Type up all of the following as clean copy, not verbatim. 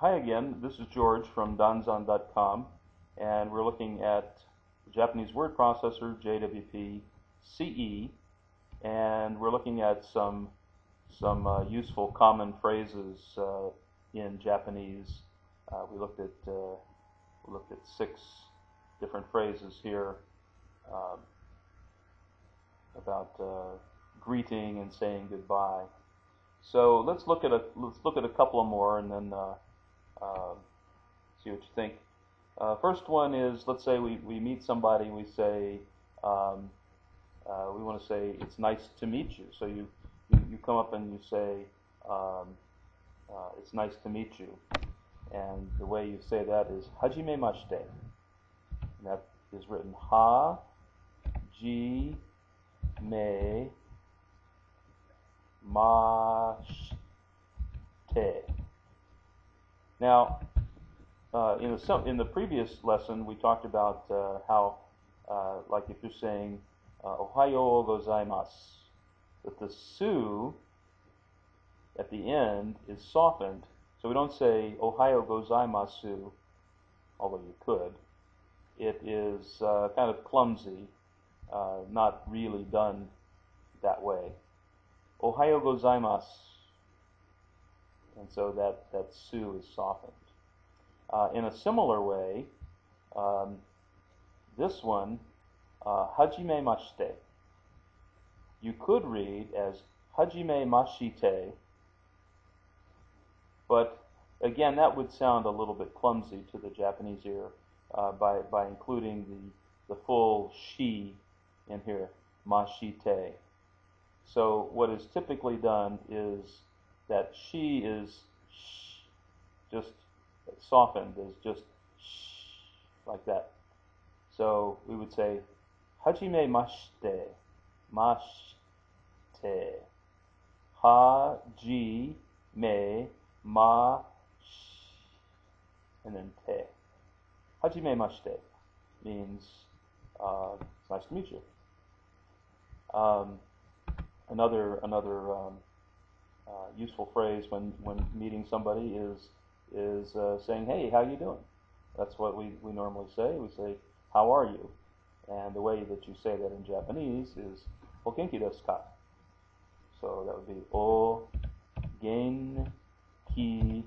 Hi again, this is George from danzan.com, and we're looking at the Japanese word processor JWPce, and we're looking at some useful common phrases in Japanese. We looked at 6 different phrases here about greeting and saying goodbye. So let's look at a couple more and then see what you think. First one is, let's say we meet somebody, we say we want to say it's nice to meet you. So you come up and you say it's nice to meet you, and the way you say that is hajimemashite, and that is written ha ji me mashite. Now, in the previous lesson, we talked about how, like if you're saying ohayo gozaimasu, that the su at the end is softened. So we don't say ohayo gozaimasu, although you could. It is kind of clumsy, not really done that way. Ohayo gozaimasu, and so that su is softened. In a similar way, this one, hajimemashite, you could read as hajimemashite, but again, that would sound a little bit clumsy to the Japanese ear by including the full shi in here, mashite. So what is typically done is that shi is just softened, is just like that. So we would say hajimemashite, mashite, ha-ji me ma and then te. Hajimemashite means it's nice to meet you. Another useful phrase when meeting somebody is saying, "Hey, how you doing?" That's what we normally say. We say, "How are you?" And the way that you say that in Japanese is "O genki desu ka?" So that would be "O genki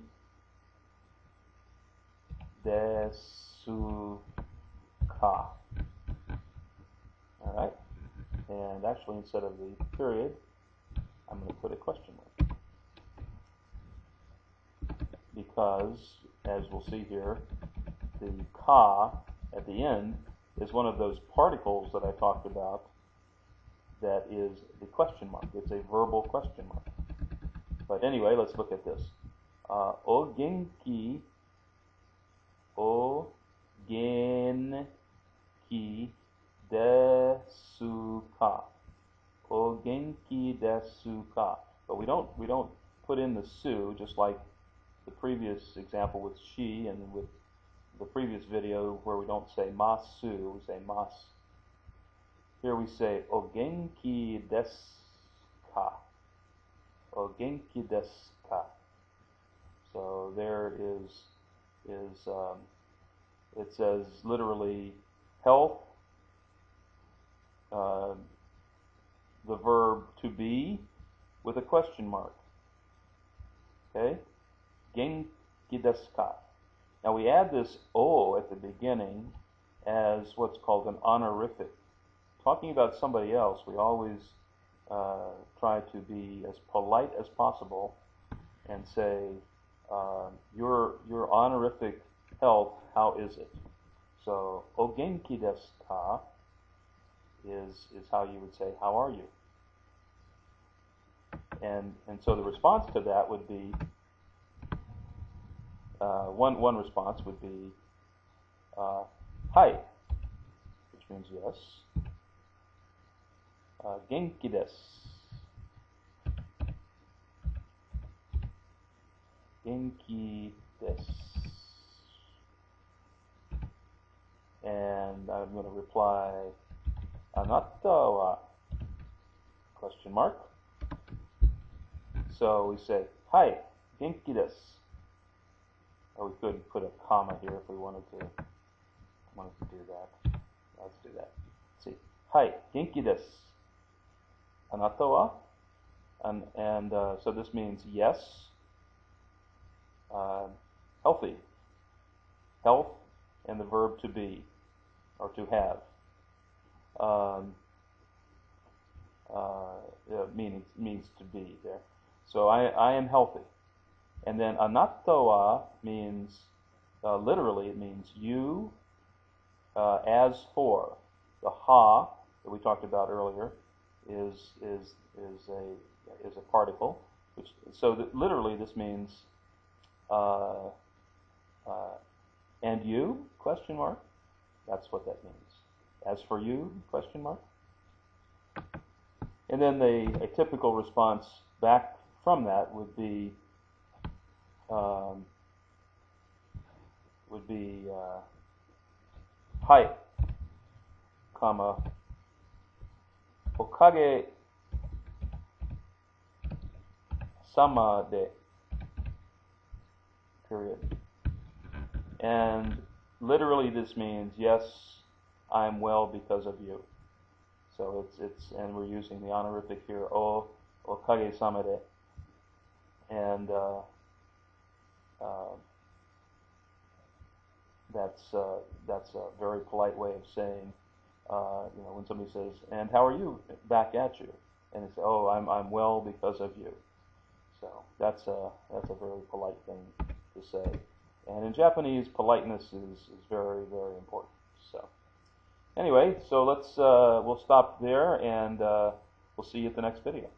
desu ka?" All right. And actually, instead of the period, I'm going to put a question mark, because, as we'll see here, the ka at the end is one of those particles that I talked about that is the question mark. It's a verbal question mark. But anyway, let's look at this. O genki desu ka. O genki desu ka. But we don't put in the su, just like the previous example with shi and with the previous video where we don't say masu, we say mas. Here we say o genki desu ka. O genki desu ka. So there is it says literally health, the verb to be with a question mark. Okay? Genki desu ka. Now we add this o at the beginning as what's called an honorific. Talking about somebody else, we always try to be as polite as possible and say, your honorific health, how is it? So, o genki desu ka is how you would say, how are you? And so the response to that would be, one response would be, hi, which means yes. Genki desu. Genki desu. And I'm going to reply, anata wa, question mark. So we say, hi, genki desu. or we could put a comma here if we wanted to do that. Let's do that. Let's see. Hai, genki desu. Anata wa? And so this means yes, healthy, health, and the verb to be, or to have, means to be there. So I am healthy. And then anata wa means, literally it means you, as for. The ha that we talked about earlier is a particle, which literally this means and you, question mark. That's what that means. As for you, question mark. And then a typical response back from that would be hai, comma, okage sama de, period. And literally this means, yes, I'm well because of you. So and we're using the honorific here, o okage sama de. And that's a very polite way of saying, when somebody says, "And how are you?" back at you, and they say, "Oh, I'm well because of you." So that's a very polite thing to say. And in Japanese, politeness is very, very important. So anyway, so we'll stop there, and we'll see you at the next video.